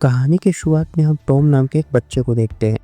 कहानी की शुरुआत में हम टॉम नाम के एक बच्चे को देखते हैं।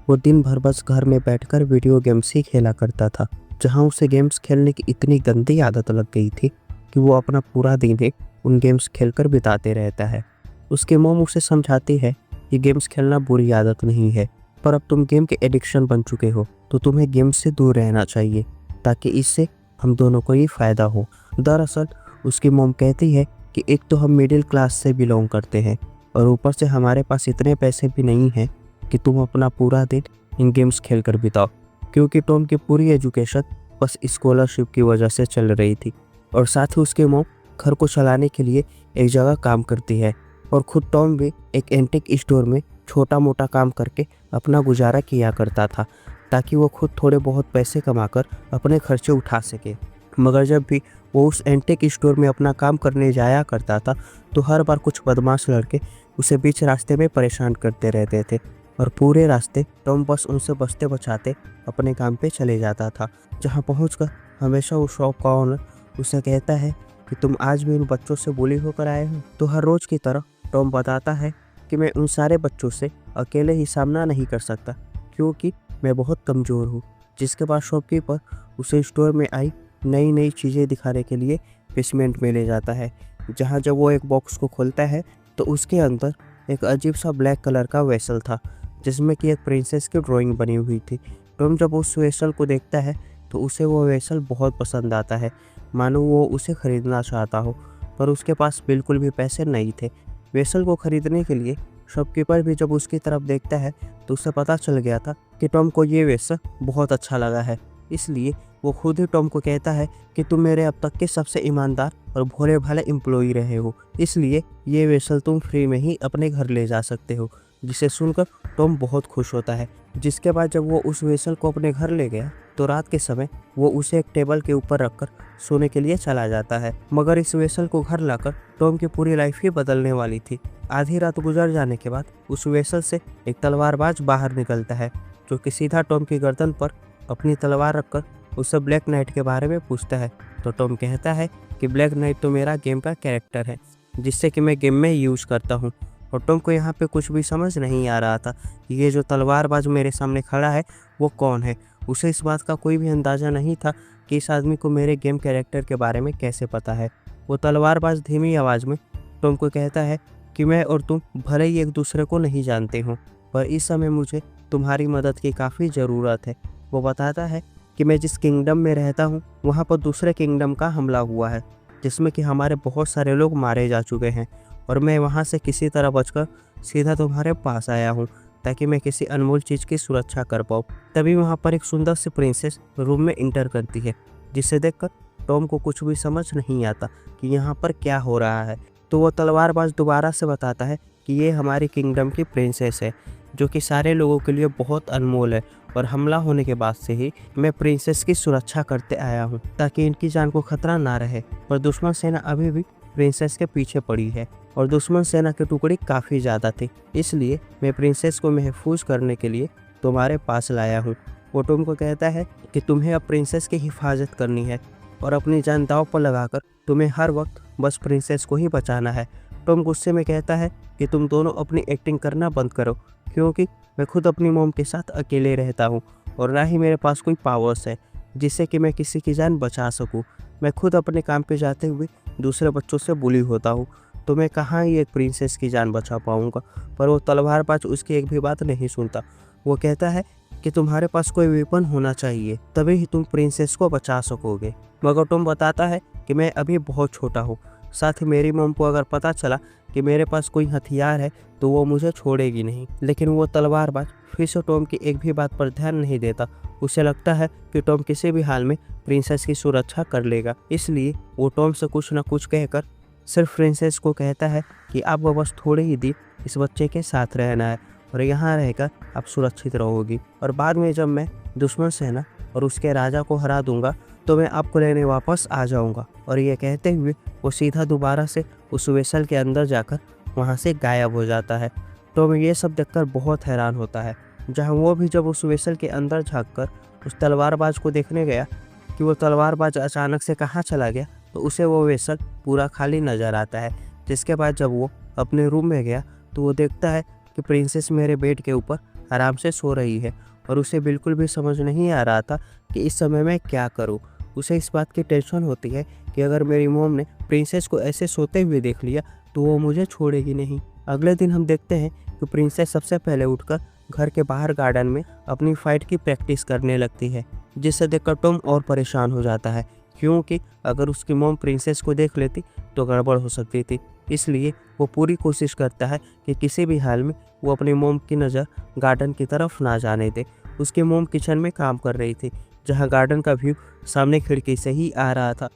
वो दिन भर बस घर में बैठकर वीडियो गेम्स ही खेला करता था, जहां उसे गेम्स खेलने की इतनी गंदी आदत लग गई थी कि वो अपना पूरा दिन ही उन गेम्स खेलकर बिताते रहता है। उसकी मॉम उसे समझाती है कि गेम्स खेलना बुरी आदत नहीं है, पर अब तुम गेम के एडिक्शन बन चुके हो तो तुम्हें गेम्स से दूर रहना चाहिए, ताकि इससे हम दोनों को ही फ़ायदा हो। दरअसल उसकी मॉम कहती है कि एक तो हम मिडिल क्लास से बिलोंग करते हैं और ऊपर से हमारे पास इतने पैसे भी नहीं हैं कि तुम अपना पूरा दिन इन गेम्स खेलकर बिताओ, क्योंकि टॉम की पूरी एजुकेशन बस स्कॉलरशिप की वजह से चल रही थी। और साथ ही उसकी मॉम घर को चलाने के लिए एक जगह काम करती है और खुद टॉम भी एक एंटीक स्टोर में छोटा मोटा काम करके अपना गुजारा किया करता था, ताकि वो खुद थोड़े बहुत पैसे कमाकर अपने खर्चे उठा सके। मगर जब भी वो उस एंटीक स्टोर में अपना काम करने जाया करता था तो हर बार कुछ बदमाश लड़के उसे बीच रास्ते में परेशान करते रहते थे और पूरे रास्ते टॉम बस उनसे बचते बचाते अपने काम पे चले जाता था। जहाँ पहुंचकर हमेशा उस शॉप का ओनर उसे कहता है कि तुम आज भी उन बच्चों से बुली होकर आए हो। तो हर रोज़ की तरह टॉम बताता है कि मैं उन सारे बच्चों से अकेले ही सामना नहीं कर सकता, क्योंकि मैं बहुत कमज़ोर हूँ। जिसके बाद शॉपकीपर उसे स्टोर में आई नई नई चीज़ें दिखाने के लिए बेसमेंट में ले जाता है, जहाँ जब वो एक बॉक्स को खोलता है तो उसके अंदर एक अजीब सा ब्लैक कलर का वेसल था, जिसमें कि एक प्रिंसेस की ड्राइंग बनी हुई थी। टॉम जब उस वेसल को देखता है तो उसे वो वेसल बहुत पसंद आता है, मानो वो उसे ख़रीदना चाहता हो, पर उसके पास बिल्कुल भी पैसे नहीं थे वेसल को ख़रीदने के लिए। शॉपकीपर भी जब उसकी तरफ देखता है तो उसे पता चल गया था कि टॉम को ये वेसल बहुत अच्छा लगा है, इसलिए वो खुद ही टॉम को कहता है कि तुम मेरे अब तक के सबसे ईमानदार और भोले भाले एम्प्लॉई रहे हो, इसलिए ये वेसल तुम फ्री में ही अपने घर ले जा सकते हो। जिसे सुनकर टॉम बहुत खुश होता है। जिसके बाद जब वो उस वेसल को अपने घर ले गया तो रात के समय वो उसे एक टेबल के ऊपर रखकर सोने के लिए चला जाता है। मगर इस वेसल को घर लाकर टॉम की पूरी लाइफ ही बदलने वाली थी। आधी रात गुजर जाने के बाद उस वेसल से एक तलवारबाज बाहर निकलता है, जो कि सीधा टॉम की गर्दन पर अपनी तलवार रखकर उससे ब्लैक नाइट के बारे में पूछता है। तो टॉम कहता है कि ब्लैक नाइट तो मेरा गेम का कैरेक्टर है, जिससे कि मैं गेम में यूज़ करता हूँ। और टॉम को यहाँ पे कुछ भी समझ नहीं आ रहा था कि ये जो तलवारबाज मेरे सामने खड़ा है वो कौन है। उसे इस बात का कोई भी अंदाज़ा नहीं था कि इस आदमी को मेरे गेम कैरेक्टर के बारे में कैसे पता है। वो तलवारबाज धीमी आवाज़ में टॉम को कहता है कि मैं और तुम भले ही एक दूसरे को नहीं जानते हो, पर इस समय मुझे तुम्हारी मदद की काफ़ी ज़रूरत है। वो बताता है कि मैं जिस किंगडम में रहता हूँ वहाँ पर दूसरे किंगडम का हमला हुआ है, जिसमें कि हमारे बहुत सारे लोग मारे जा चुके हैं, और मैं वहाँ से किसी तरह बचकर सीधा तुम्हारे पास आया हूँ ताकि मैं किसी अनमोल चीज़ की सुरक्षा कर पाऊँ। तभी वहाँ पर एक सुंदर सी प्रिंसेस रूम में इंटर करती है, जिसे देखकर टॉम को कुछ भी समझ नहीं आता कि यहाँ पर क्या हो रहा है। तो वो तलवारबाज दोबारा से बताता है कि ये हमारी किंगडम की प्रिंसेस है, जो कि सारे लोगों के लिए बहुत अनमोल है, और हमला होने के बाद से ही मैं प्रिंसेस की सुरक्षा करते आया हूँ ताकि इनकी जान को खतरा ना रहे। पर दुश्मन सेना अभी भी प्रिंसेस के पीछे पड़ी है और दुश्मन सेना की टुकड़ी काफ़ी ज़्यादा थी, इसलिए मैं प्रिंसेस को महफूज करने के लिए तुम्हारे पास लाया हूँ। वो टॉम को कहता है कि तुम्हें अब प्रिंसेस की हिफाजत करनी है और अपनी जान दांव पर लगाकर तुम्हें हर वक्त बस प्रिंसेस को ही बचाना है। टॉम गुस्से में कहता है कि तुम दोनों अपनी एक्टिंग करना बंद करो, क्योंकि मैं खुद अपनी मॉम के साथ अकेले रहता हूँ और ना ही मेरे पास कोई पावर्स है जिससे कि मैं किसी की जान बचा सकूँ। मैं खुद अपने काम पे जाते हुए दूसरे बच्चों से बुली होता हूँ, तो मैं कहाँ ही एक प्रिंसेस की जान बचा पाऊँगा। पर वो तलवारबाज उसकी एक भी बात नहीं सुनता। वो कहता है कि तुम्हारे पास कोई वेपन होना चाहिए, तभी ही तुम प्रिंसेस को बचा सकोगे। मगर टॉम बताता है कि मैं अभी बहुत छोटा हूँ, साथ ही मेरी मॉम को अगर पता चला कि मेरे पास कोई हथियार है तो वो मुझे छोड़ेगी नहीं। लेकिन वो तलवारबाज फिर से टॉम की एक भी बात पर ध्यान नहीं देता। उसे लगता है कि टॉम किसी भी हाल में प्रिंसेस की सुरक्षा कर लेगा, इसलिए वो टॉम से कुछ न कुछ कहकर सिर्फ प्रिंसेस को कहता है कि आप बस थोड़े ही दिन इस बच्चे के साथ रहना है और यहाँ रहकर आप सुरक्षित रहोगी, और बाद में जब मैं दुश्मन सेना और उसके राजा को हरा दूंगा तो मैं आपको लेने वापस आ जाऊंगा। और ये कहते हुए वो सीधा दोबारा से उस वेसल के अंदर जाकर वहाँ से गायब हो जाता है। तो मैं ये सब देखकर बहुत हैरान होता है, जहाँ वो भी जब उस वेसल के अंदर झांककर उस तलवारबाज को देखने गया कि वो तलवारबाज अचानक से कहाँ चला गया, तो उसे वो वेसल पूरा खाली नज़र आता है। जिसके बाद जब वो अपने रूम में गया तो वो देखता है कि प्रिंसेस मेरे बेड के ऊपर आराम से सो रही है और उसे बिल्कुल भी समझ नहीं आ रहा था कि इस समय मैं क्या करूं। उसे इस बात की टेंशन होती है कि अगर मेरी मॉम ने प्रिंसेस को ऐसे सोते हुए देख लिया तो वो मुझे छोड़ेगी नहीं। अगले दिन हम देखते हैं कि प्रिंसेस सबसे पहले उठकर घर के बाहर गार्डन में अपनी फाइट की प्रैक्टिस करने लगती है, जिससे देखकर टॉम और परेशान हो जाता है क्योंकि अगर उसकी मॉम प्रिंसेस को देख लेती तो गड़बड़ हो सकती थी। इसलिए वो पूरी कोशिश करता है कि किसी भी हाल में वो अपनी मॉम की नज़र गार्डन की तरफ ना जाने दे। उसकी मॉम किचन में काम कर रही थी, जहाँ गार्डन का व्यू सामने खिड़की से ही आ रहा था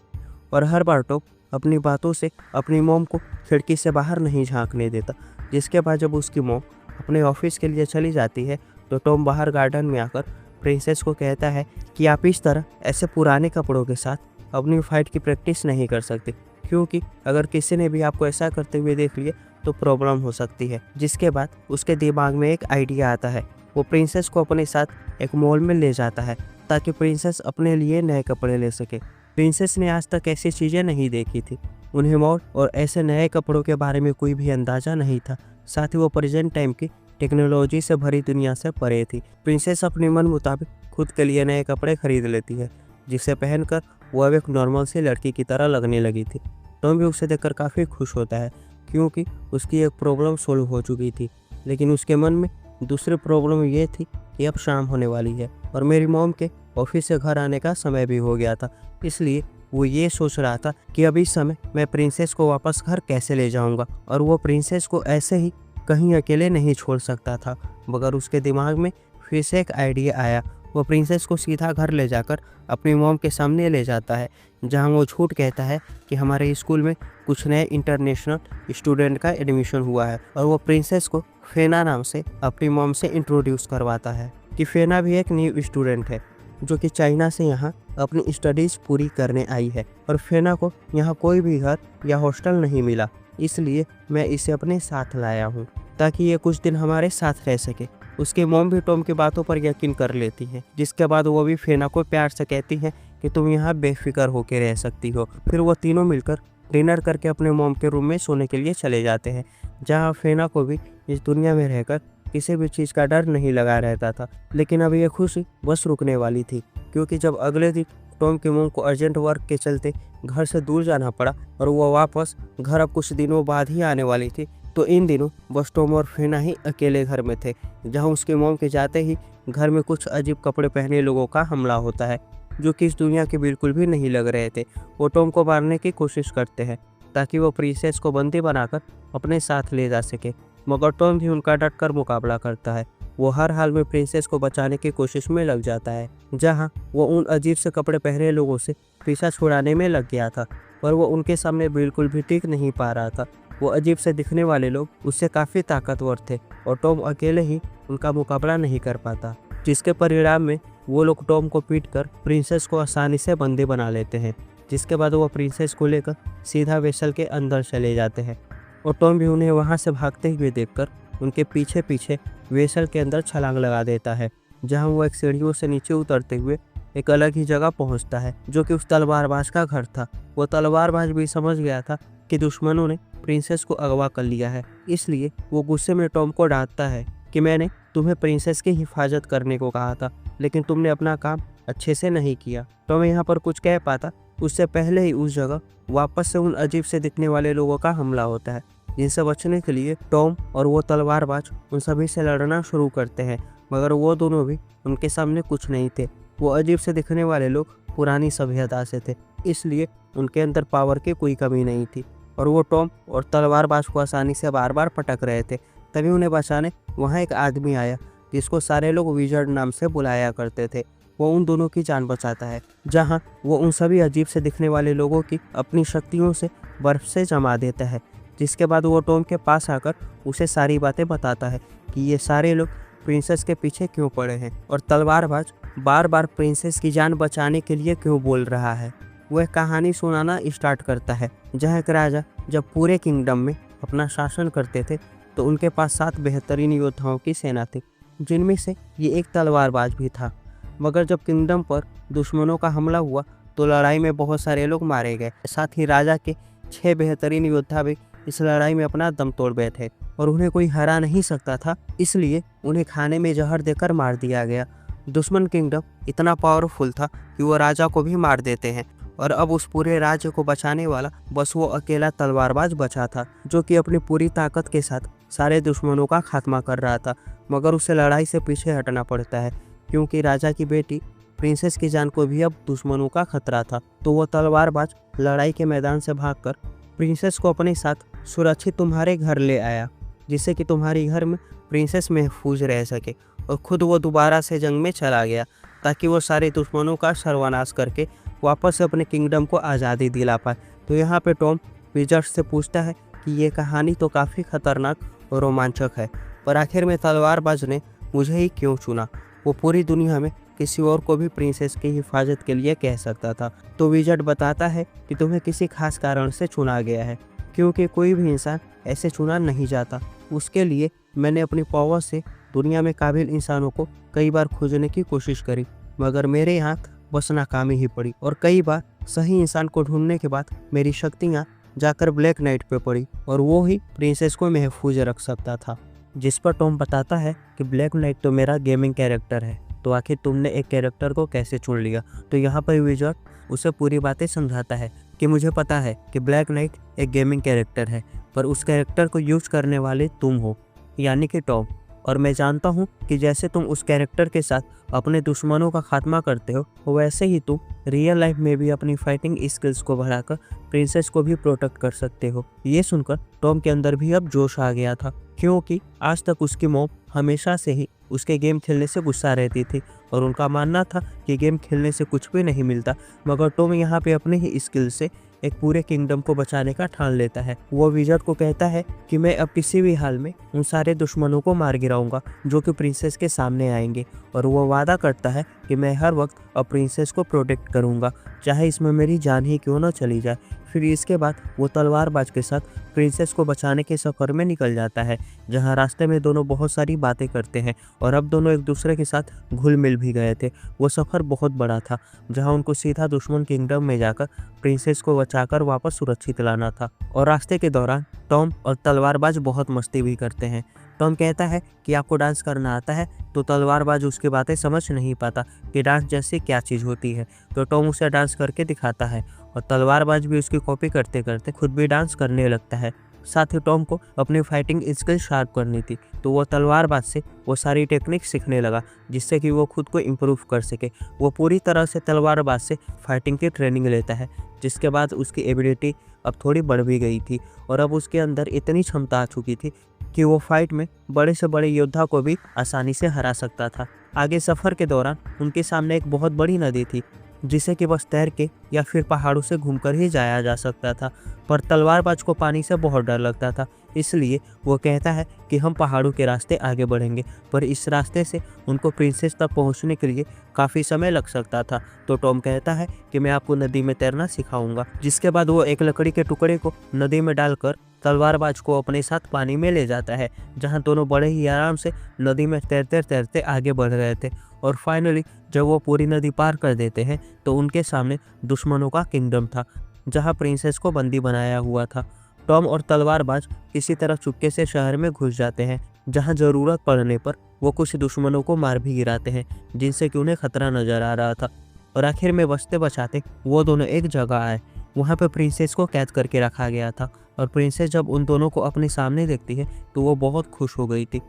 और हर बार टॉम अपनी बातों से अपनी मॉम को खिड़की से बाहर नहीं झांकने देता। जिसके बाद जब उसकी मॉम अपने ऑफिस के लिए चली जाती है तो टॉम बाहर गार्डन में आकर प्रिंसेस को कहता है कि आप इस तरह ऐसे पुराने कपड़ों के साथ अपनी फाइट की प्रैक्टिस नहीं कर सकते, क्योंकि अगर किसी ने भी आपको ऐसा करते हुए देख लिया तो प्रॉब्लम हो सकती है। जिसके बाद उसके दिमाग में एक आइडिया आता है। वो प्रिंसेस को अपने साथ एक मॉल में ले जाता है ताकि प्रिंसेस अपने लिए नए कपड़े ले सके। प्रिंसेस ने आज तक ऐसी चीज़ें नहीं देखी थी, उन्हें मॉल और ऐसे नए कपड़ों के बारे में कोई भी अंदाज़ा नहीं था। साथ ही वो प्रेजेंट टाइम की टेक्नोलॉजी से भरी दुनिया से परे थी। प्रिंसेस अपने मन मुताबिक खुद के लिए नए कपड़े खरीद लेती है, जिसे पहनकर वो अब एक नॉर्मल सी लड़की की तरह लगने लगी थी। टॉम भी उसे देखकर काफ़ी खुश होता है क्योंकि उसकी एक प्रॉब्लम सोल्व हो चुकी थी। लेकिन उसके मन में दूसरी प्रॉब्लम ये थी कि अब शाम होने वाली है और मेरी मॉम के ऑफिस से घर आने का समय भी हो गया था। इसलिए वो ये सोच रहा था कि अब इस समय मैं प्रिंसेस को वापस घर कैसे ले जाऊंगा, और वो प्रिंसेस को ऐसे ही कहीं अकेले नहीं छोड़ सकता था। मगर उसके दिमाग में फिर से एक आइडिया आया। वो प्रिंसेस को सीधा घर ले जाकर अपनी मॉम के सामने ले जाता है, जहां वो झूठ कहता है कि हमारे स्कूल में कुछ नए इंटरनेशनल स्टूडेंट का एडमिशन हुआ है, और वो प्रिंसेस को फेना नाम से अपनी मॉम से इंट्रोड्यूस करवाता है कि फेना भी एक न्यू स्टूडेंट है जो कि चाइना से यहाँ अपनी स्टडीज़ पूरी करने आई है, और फेना को यहाँ कोई भी घर या हॉस्टल नहीं मिला, इसलिए मैं इसे अपने साथ लाया हूँ ताकि ये कुछ दिन हमारे साथ रह सके। उसकी मॉम भी टॉम की बातों पर यकीन कर लेती है, जिसके बाद वो भी फेना को प्यार से कहती है कि तुम यहाँ बेफिक्र होकर रह सकती हो। फिर वो तीनों मिलकर डिनर करके अपने मॉम के रूम में सोने के लिए चले जाते हैं, जहाँ फेना को भी इस दुनिया में रहकर किसी भी चीज़ का डर नहीं लगा रहता था। लेकिन अब ये खुशी बस रुकने वाली थी, क्योंकि जब अगले दिन टॉम की मॉम को अर्जेंट वर्क के चलते घर से दूर जाना पड़ा और वो वापस घर अब कुछ दिनों बाद ही आने वाली थी, तो इन दिनों बस टॉम और फेना ही अकेले घर में थे, जहां उसके मॉम के जाते ही घर में कुछ अजीब कपड़े पहने लोगों का हमला होता है, जो कि इस दुनिया के बिल्कुल भी नहीं लग रहे थे। वो टॉम को मारने की कोशिश करते हैं ताकि वो प्रिंसेस को बंदी बनाकर अपने साथ ले जा सके, मगर टॉम भी उनका डटकर मुकाबला करता है। वो हर हाल में प्रिंसेस को बचाने की कोशिश में लग जाता है, जहां वो उन अजीब से कपड़े पहने लोगों से पीछा छुड़ाने में लग गया था, पर वो उनके सामने बिल्कुल भी टिक नहीं पा रहा था। वो अजीब से दिखने वाले लोग उससे काफ़ी ताकतवर थे और टॉम अकेले ही उनका मुकाबला नहीं कर पाता, जिसके परिणाम में वो लोग टॉम को पीटकर प्रिंसेस को आसानी से बंदी बना लेते हैं। जिसके बाद वो प्रिंसेस को लेकर सीधा वेसल के अंदर चले जाते हैं और टॉम भी उन्हें वहां से भागते हुए देखकर उनके पीछे पीछे वेसल के अंदर छलांग लगा देता है, जहां वो एक सीढ़ियों से नीचे उतरते हुए एक अलग ही जगह पहुंचता है, जो कि उस तलवारबाज का घर था। वो तलवारबाज भी समझ गया था कि दुश्मनों ने प्रिंसेस को अगवा कर लिया है, इसलिए वो गुस्से में टॉम को डांटता है कि मैंने तुम्हें प्रिंसेस की हिफाजत करने को कहा था, लेकिन तुमने अपना काम अच्छे से नहीं किया। टॉम यहाँ पर कुछ कह पाता उससे पहले ही उस जगह वापस से उन अजीब से दिखने वाले लोगों का हमला होता है, जिनसे बचने के लिए टॉम और वो तलवारबाज उन सभी से लड़ना शुरू करते हैं, मगर वो दोनों भी उनके सामने कुछ नहीं थे। वो अजीब से दिखने वाले लोग पुरानी सभ्यता से थे, इसलिए उनके अंदर पावर की कोई कमी नहीं थी और वो टॉम और तलवारबाज को आसानी से बार बार पटक रहे थे। तभी उन्हें बचाने वहाँ एक आदमी आया, जिसको सारे लोग विजर्ड नाम से बुलाया करते थे। वो उन दोनों की जान बचाता है, जहाँ वो उन सभी अजीब से दिखने वाले लोगों की अपनी शक्तियों से बर्फ से जमा देता है। जिसके बाद वो टॉम के पास आकर उसे सारी बातें बताता है कि ये सारे लोग प्रिंसेस के पीछे क्यों पड़े हैं और तलवारबाज बार बार प्रिंसेस की जान बचाने के लिए क्यों बोल रहा है। वह कहानी सुनाना स्टार्ट करता है, जहाँ एक राजा जब पूरे किंगडम में अपना शासन करते थे तो उनके पास 7 बेहतरीन योद्धाओं की सेना थी, जिनमें से ये एक तलवारबाज भी था। मगर जब किंगडम पर दुश्मनों का हमला हुआ तो लड़ाई में बहुत सारे लोग मारे गए। साथ ही राजा के 6 बेहतरीन योद्धा भी इस लड़ाई में अपना दम तोड़ बैठे और उन्हें कोई हरा नहीं सकता था, इसलिए उन्हें खाने में जहर देकर मार दिया गया। दुश्मन किंगडम इतना पावरफुल था कि वो राजा को भी मार देते हैं और अब उस पूरे राज्य को बचाने वाला बस वो अकेला तलवारबाज बचा था, जो कि अपनी पूरी ताकत के साथ सारे दुश्मनों का खात्मा कर रहा था। मगर उसे लड़ाई से पीछे हटना पड़ता है, क्योंकि राजा की बेटी प्रिंसेस की जान को भी अब दुश्मनों का खतरा था। तो वो तलवारबाज लड़ाई के मैदान से भागकर प्रिंसेस को अपने साथ सुरक्षित तुम्हारे घर ले आया, जिससे कि तुम्हारे घर में प्रिंसेस महफूज रह सके। और खुद वो दोबारा से जंग में चला गया, ताकि वो सारे दुश्मनों का सर्वनाश करके वापस से अपने किंगडम को आज़ादी दिला पाए। तो यहाँ पे टॉम विजर्ड से पूछता है कि ये कहानी तो काफ़ी खतरनाक और रोमांचक है, पर आखिर में तलवारबाज ने मुझे ही क्यों चुना? वो पूरी दुनिया में किसी और को भी प्रिंसेस की हिफाजत के लिए कह सकता था। तो विजर्ड बताता है कि तुम्हें किसी खास कारण से चुना गया है, क्योंकि कोई भी इंसान ऐसे चुना नहीं जाता। उसके लिए मैंने अपनी पावर से दुनिया में काबिल इंसानों को कई बार खोजने की कोशिश करी, मगर मेरे यहाँ बस नाकामी ही पड़ी। और कई बार सही इंसान को ढूंढने के बाद मेरी शक्तियाँ जाकर ब्लैक नाइट पे पड़ी, और वो ही प्रिंसेस को महफूज रख सकता था। जिस पर टॉम बताता है कि ब्लैक नाइट तो मेरा गेमिंग कैरेक्टर है, तो आखिर तुमने एक कैरेक्टर को कैसे चुन लिया? तो यहाँ पर विजर्ड उसे पूरी बातें समझाता है कि मुझे पता है कि ब्लैक नाइट एक गेमिंग कैरेक्टर है, पर उस कैरेक्टर को यूज करने वाले तुम हो, यानी कि टॉम। और मैं जानता हूँ कि जैसे तुम उस कैरेक्टर के साथ अपने दुश्मनों का खात्मा करते हो, वैसे ही तुम रियल लाइफ में भी अपनी फाइटिंग स्किल्स को बढ़ाकर प्रिंसेस को भी प्रोटेक्ट कर सकते हो। ये सुनकर टॉम के अंदर भी अब जोश आ गया था, क्योंकि आज तक उसकी मॉम हमेशा से ही उसके गेम खेलने से गुस्सा रहती थी और उनका मानना था कि गेम खेलने से कुछ भी नहीं मिलता। मगर टॉम यहाँ पे अपने ही स्किल से एक पूरे किंगडम को बचाने का ठान लेता है। वो विजर्ड को कहता है कि मैं अब किसी भी हाल में उन सारे दुश्मनों को मार गिराऊंगा जो कि प्रिंसेस के सामने आएंगे, और वो वादा करता है कि मैं हर वक्त अब प्रिंसेस को प्रोटेक्ट करूंगा, चाहे इसमें मेरी जान ही क्यों न चली जाए। फिर इसके बाद वो तलवारबाज के साथ प्रिंसेस को बचाने के सफ़र में निकल जाता है, जहाँ रास्ते में दोनों बहुत सारी बातें करते हैं और अब दोनों एक दूसरे के साथ घुल मिल भी गए थे। वो सफ़र बहुत बड़ा था, जहाँ उनको सीधा दुश्मन किंगडम में जाकर प्रिंसेस को बचाकर वापस सुरक्षित लाना था। और रास्ते के दौरान टॉम और तलवारबाज बहुत मस्ती भी करते हैं। टॉम कहता है कि आपको डांस करना आता है, तो तलवारबाज उसकी बातें समझ नहीं पाता कि डांस जैसे क्या चीज़ होती है। तो टॉम उसे डांस करके दिखाता है और तलवारबाज भी उसकी कॉपी करते करते खुद भी डांस करने लगता है। साथ ही टॉम को अपनी फाइटिंग स्किल शार्प करनी थी, तो वो तलवारबाज से वो सारी टेक्निक सीखने लगा, जिससे कि वो खुद को इम्प्रूव कर सके। वो पूरी तरह से तलवारबाज से फाइटिंग की ट्रेनिंग लेता है, जिसके बाद उसकी एबिलिटी अब थोड़ी बढ़ भी गई थी और अब उसके अंदर इतनी क्षमता आ चुकी थी कि वो फाइट में बड़े से बड़े योद्धा को भी आसानी से हरा सकता था। आगे सफ़र के दौरान उनके सामने एक बहुत बड़ी नदी थी, जिसे कि बस तैर के या फिर पहाड़ों से घूमकर ही जाया जा सकता था, पर तलवारबाज को पानी से बहुत डर लगता था। इसलिए वो कहता है कि हम पहाड़ों के रास्ते आगे बढ़ेंगे, पर इस रास्ते से उनको प्रिंसेस तक पहुंचने के लिए काफ़ी समय लग सकता था। तो टॉम कहता है कि मैं आपको नदी में तैरना सिखाऊंगा। जिसके बाद वो एक लकड़ी के टुकड़े को नदी में डालकर तलवारबाज को अपने साथ पानी में ले जाता है, जहाँ दोनों बड़े ही आराम से नदी में तैरते तैरते आगे बढ़ रहे थे। और फाइनली जब वो पूरी नदी पार कर देते हैं तो उनके सामने दुश्मनों का किंगडम था, जहाँ प्रिंसेस को बंदी बनाया हुआ था। टॉम और तलवारबाज किसी तरह चुपके से शहर में घुस जाते हैं, जहाँ ज़रूरत पड़ने पर वो कुछ दुश्मनों को मार भी गिराते हैं, जिनसे कि उन्हें खतरा नजर आ रहा था। और आखिर में बचते बचाते वो दोनों एक जगह आए, वहाँ पर प्रिंसेस को कैद करके रखा गया था। और प्रिंसेस जब उन दोनों को अपने सामने देखती है तो वो बहुत खुश हो गई थी।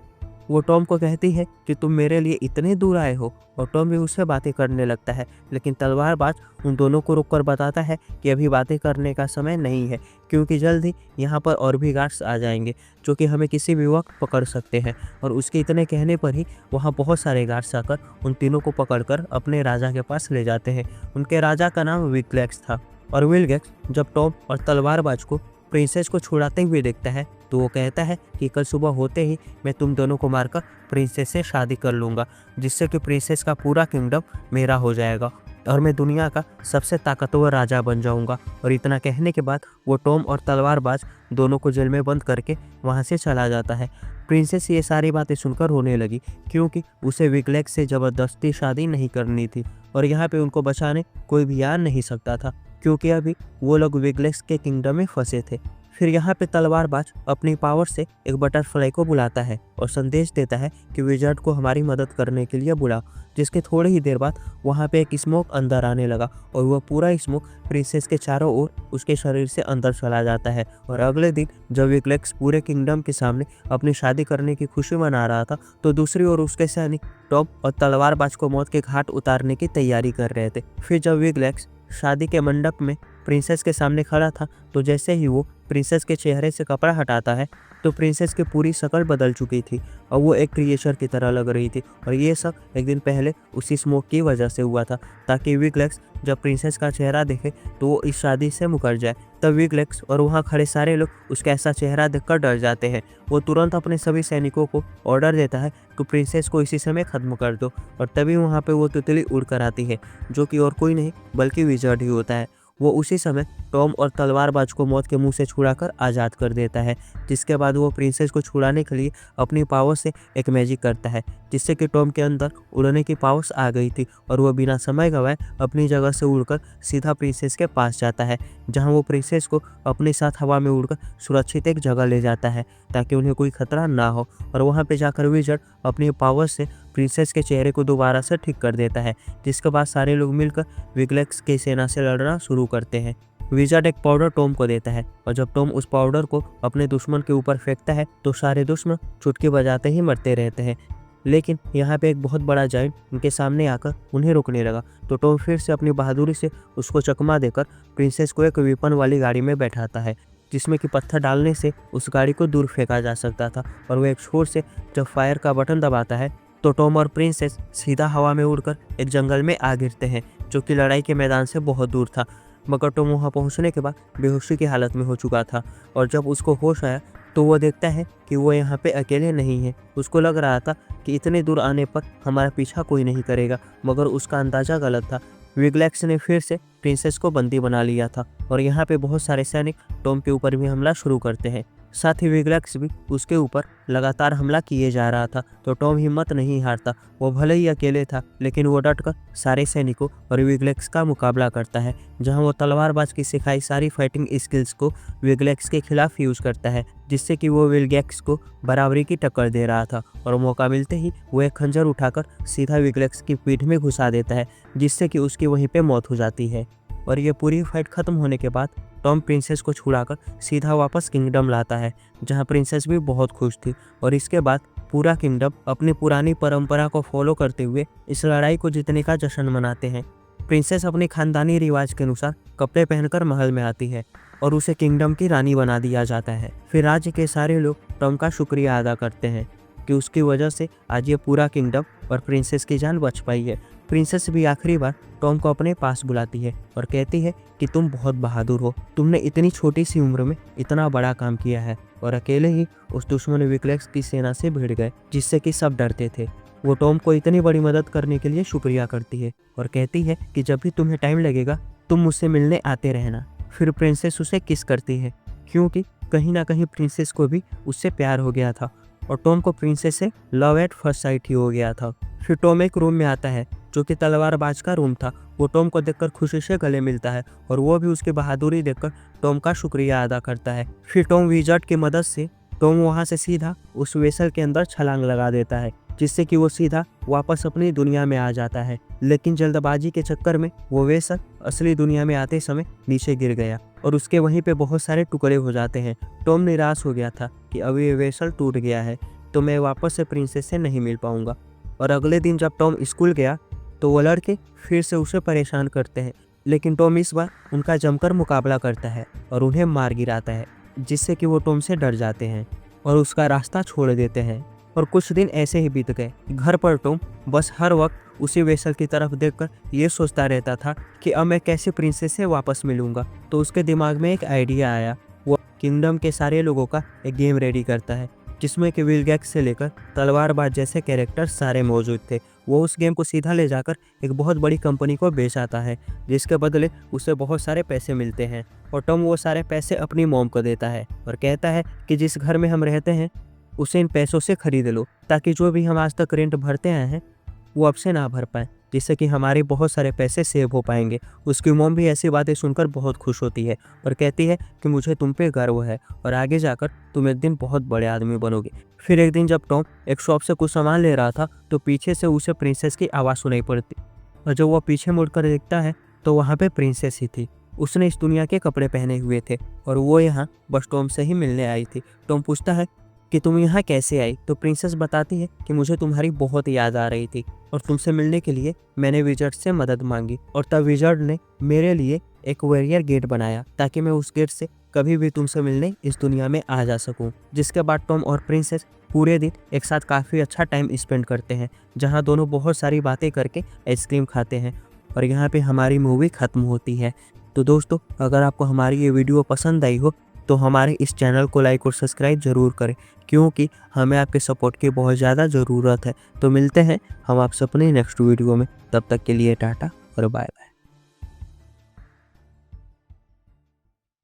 वो टॉम को कहती है कि तुम मेरे लिए इतने दूर आए हो, और टॉम भी उससे बातें करने लगता है, लेकिन तलवारबाज उन दोनों को रोककर बताता है कि अभी बातें करने का समय नहीं है, क्योंकि जल्द ही यहाँ पर और भी गार्ड्स आ जाएंगे जो कि हमें किसी भी वक्त पकड़ सकते हैं। और उसके इतने कहने पर ही वहाँ बहुत सारे गार्ड्स आकर उन तीनों को पकड़कर अपने राजा के पास ले जाते हैं। उनके राजा का नाम विगलेक्स था। और विगलेक्स जब टॉम और तलवारबाज को प्रिंसेस को छुड़ाते हुए देखता है तो वो कहता है कि कल सुबह होते ही मैं तुम दोनों को मारकर प्रिंसेस से शादी कर लूँगा, जिससे कि प्रिंसेस का पूरा किंगडम मेरा हो जाएगा और मैं दुनिया का सबसे ताकतवर राजा बन जाऊँगा। और इतना कहने के बाद वो टॉम और तलवारबाज दोनों को जेल में बंद करके वहाँ से चला जाता है। प्रिंसेस ये सारी बातें सुनकर रोने लगी, क्योंकि उसे विगलेक्स से ज़बरदस्ती शादी नहीं करनी थी और यहाँ पे उनको बचाने कोई भी आ नहीं सकता था, क्योंकि अभी वो लोग विगलेक्स के किंगडम में फंसे थे। फिर यहाँ पे तलवारबाज अपनी पावर से एक बटरफ्लाई को बुलाता है और संदेश देता है कि विजार्ड को हमारी मदद करने के लिए बुलाओ। जिसके थोड़ी ही देर बाद वहाँ पे एक स्मोक अंदर आने लगा और वह पूरा स्मोक प्रिंसेस के चारों ओर उसके शरीर से अंदर चला जाता है। और अगले दिन जब विगलेक्स पूरे किंगडम के सामने अपनी शादी करने की खुशी मना रहा था, तो दूसरी ओर उसके सैनिक टॉम और तलवारबाज को मौत के घाट उतारने की तैयारी कर रहे थे। फिर जब विगलेक्स शादी के मंडप में प्रिंसेस के सामने खड़ा था, तो जैसे ही वो प्रिंसेस के चेहरे से कपड़ा हटाता है, तो प्रिंसेस की पूरी शक्ल बदल चुकी थी और वो एक क्रिएचर की तरह लग रही थी। और ये सब एक दिन पहले उसी स्मोक की वजह से हुआ था, ताकि विगलेक्स जब प्रिंसेस का चेहरा देखे तो वो इस शादी से मुकर जाए। तब विगलेक्स और वहाँ खड़े सारे लोग उसका ऐसा चेहरा देखकर डर जाते हैं। वो तुरंत अपने सभी सैनिकों को ऑर्डर देता है कि प्रिंसेस को इसी समय खत्म कर दो। और तभी वहाँ पे वो तितली उड़ कर आती है, जो कि और कोई नहीं बल्कि विजार्ड ही होता है। वो उसी समय टॉम और तलवारबाज को मौत के मुंह से छुड़ाकर आज़ाद कर देता है। जिसके बाद वो प्रिंसेस को छुड़ाने के लिए अपनी पावर से एक मैजिक करता है, जिससे कि टॉम के अंदर उड़ने की पावर्स आ गई थी और वो बिना समय गंवाए अपनी जगह से उड़कर सीधा प्रिंसेस के पास जाता है, जहां वो प्रिंसेस को अपने साथ हवा में उड़कर सुरक्षित एक जगह ले जाता है ताकि उन्हें कोई खतरा ना हो। और वहाँ पे जाकर विजार्ड अपनी पावर से प्रिंसेस के चेहरे को दोबारा से ठीक कर देता है। जिसके बाद सारे लोग मिलकर विगलेक्स की सेना से लड़ना शुरू करते हैं। विजार्ड एक पाउडर टॉम को देता है और जब टॉम उस पाउडर को अपने दुश्मन के ऊपर फेंकता है, तो सारे दुश्मन चुटकी बजाते ही मरते रहते हैं। लेकिन यहाँ पे एक बहुत बड़ा जायंट उनके सामने आकर उन्हें रोकने लगा, तो टॉम फिर से अपनी बहादुरी से उसको चकमा देकर प्रिंसेस को एक वेपन वाली गाड़ी में बैठाता है, जिसमें कि पत्थर डालने से उस गाड़ी को दूर फेंका जा सकता था। और वो एक छोर से जब फायर का बटन दबाता है, तो टॉम और प्रिंसेस सीधा हवा में उड़कर एक जंगल में आ गिरते हैं, जो कि लड़ाई के मैदान से बहुत दूर था। मगर टॉम वहाँ पहुँचने के बाद बेहोशी की हालत में हो चुका था और जब उसको होश आया, तो वो देखता है कि वो यहाँ पे अकेले नहीं है। उसको लग रहा था कि इतने दूर आने पर हमारा पीछा कोई नहीं करेगा, मगर उसका अंदाज़ा गलत था। विगलेक्स ने फिर से प्रिंसेस को बंदी बना लिया था और यहाँ पे बहुत सारे सैनिक टॉम के ऊपर भी हमला शुरू करते हैं। साथ ही विगलेक्स भी उसके ऊपर लगातार हमला किए जा रहा था, तो टॉम हिम्मत नहीं हारता। वो भले ही अकेले था, लेकिन वो डटकर सारे सैनिकों और विगलेक्स का मुकाबला करता है, जहां वो तलवारबाज की सिखाई सारी फाइटिंग स्किल्स को विगलेक्स के खिलाफ यूज़ करता है, जिससे कि वो विगलेक्स को बराबरी की टक्कर दे रहा था। और मौका मिलते ही वो एक खंजर उठाकर सीधा विगलेक्स की पीठ में घुसा देता है, जिससे कि उसकी वहीं पे मौत हो जाती है। और ये पूरी फाइट खत्म होने के बाद टॉम प्रिंसेस को छुड़ाकर सीधा वापस किंगडम लाता है, जहां प्रिंसेस भी बहुत खुश थी। और इसके बाद पूरा किंगडम अपनी पुरानी परंपरा को फॉलो करते हुए इस लड़ाई को जीतने का जश्न मनाते हैं। प्रिंसेस अपने खानदानी रिवाज के अनुसार कपड़े पहनकर महल में आती है और उसे किंगडम की रानी बना दिया जाता है। फिर राज्य के सारे लोग टॉम का शुक्रिया अदा करते हैं कि उसकी वजह से आज ये पूरा किंगडम और प्रिंसेस की जान बच पाई है। प्रिंसेस भी आखिरी बार टॉम को अपने पास बुलाती है और कहती है कि तुम बहुत बहादुर हो, तुमने इतनी छोटी सी उम्र में इतना बड़ा काम किया है। और अकेले ही उस दुश्मन विगलेक्स की सेना से भिड़ गए, जिससे कि सब डरते थे। वो टॉम को इतनी बड़ी मदद करने के लिए शुक्रिया करती है और कहती है कि जब भी तुम्हें टाइम लगेगा तुम मुझसे मिलने आते रहना। फिर प्रिंसेस उसे किस करती है, क्योंकि कहीं ना कहीं प्रिंसेस को भी उससे प्यार हो गया था और टॉम को प्रिंसेस से लव एट फर्स्ट साइट ही हो गया था। फिर टॉम एक रूम में आता है, जो कि तलवारबाज का रूम था। वो टॉम को देखकर खुशी से गले मिलता है और वो भी उसकी बहादुरी देखकर टॉम का शुक्रिया अदा करता है। फिर टॉम विजार्ड की मदद से टॉम वहाँ से सीधा उस वेसल के अंदर छलांग लगा देता है, जिससे कि वो सीधा वापस अपनी दुनिया में आ जाता है। लेकिन जल्दबाजी के चक्कर में वो वेसल असली दुनिया में आते समय नीचे गिर गया और उसके वहीं पे बहुत सारे टुकड़े हो जाते हैं। टॉम निराश हो गया था कि अब ये वेसल टूट गया है, तो मैं वापस से प्रिंसेस से नहीं मिल पाऊंगा। और अगले दिन जब टॉम स्कूल गया, तो वो लड़के फिर से उसे परेशान करते हैं, लेकिन टॉम इस बार उनका जमकर मुकाबला करता है और उन्हें मार गिराता है, जिससे कि वो टॉम से डर जाते हैं और उसका रास्ता छोड़ देते हैं। और कुछ दिन ऐसे ही बीत गए। घर पर टॉम बस हर वक्त उसी वेसल की तरफ देखकर ये सोचता रहता था कि अब मैं कैसे प्रिंसेस से वापस मिलूंगा। तो उसके दिमाग में एक आइडिया आया। वो किंगडम के सारे लोगों का एक गेम रेडी करता है, जिसमें कि विगलेक्स से लेकर तलवारबाज जैसे कैरेक्टर सारे मौजूद थे। वो उस गेम को सीधा ले जाकर एक बहुत बड़ी कंपनी को बेच आता है, जिसके बदले उसे बहुत सारे पैसे मिलते हैं। और टॉम वो सारे पैसे अपनी मॉम को देता है और कहता है कि जिस घर में हम रहते हैं उसे इन पैसों से खरीद लो, ताकि जो भी हम आज तक रेंट भरते आए हैं वो अब से ना भर पाए। जिससे कि हमारे बहुत सारे पैसे सेव हो पाएंगे। उसकी मॉम भी ऐसी बातें सुनकर बहुत खुश होती है और कहती है कि मुझे तुम पे गर्व है और आगे जाकर तुम एक दिन बहुत बड़े आदमी बनोगे। फिर एक दिन जब टॉम एक शॉप से कुछ सामान ले रहा था तो पीछे से उसे प्रिंसेस की आवाज़ सुनाई पड़ती और जब वह पीछे मुड़कर देखता है तो वहाँ पे प्रिंसेस ही थी। उसने इस दुनिया के कपड़े पहने हुए थे और वो यहाँ बस टॉम से ही मिलने आई थी। टॉम पूछता है कि तुम यहाँ कैसे आई, तो प्रिंसेस बताती है कि मुझे तुम्हारी बहुत याद आ रही थी और तुमसे मिलने के लिए मैंने विजर्ड से मदद मांगी और तब विजर्ड ने मेरे लिए एक वॉरियर गेट बनाया ताकि मैं उस गेट से कभी भी तुमसे मिलने इस दुनिया में आ जा सकूं। जिसके बाद टॉम और प्रिंसेस पूरे दिन एक साथ काफ़ी अच्छा टाइम स्पेंड करते हैं, जहां दोनों बहुत सारी बातें करके आइसक्रीम खाते हैं और यहाँ पे हमारी मूवी ख़त्म होती है। तो दोस्तों, अगर आपको हमारी ये वीडियो पसंद आई हो तो हमारे इस चैनल को लाइक और सब्सक्राइब ज़रूर करें, क्योंकि हमें आपके सपोर्ट की बहुत ज़्यादा ज़रूरत है। तो मिलते हैं हम आपसे अपने नेक्स्ट वीडियो में, तब तक के लिए टाटा और बाय बाय।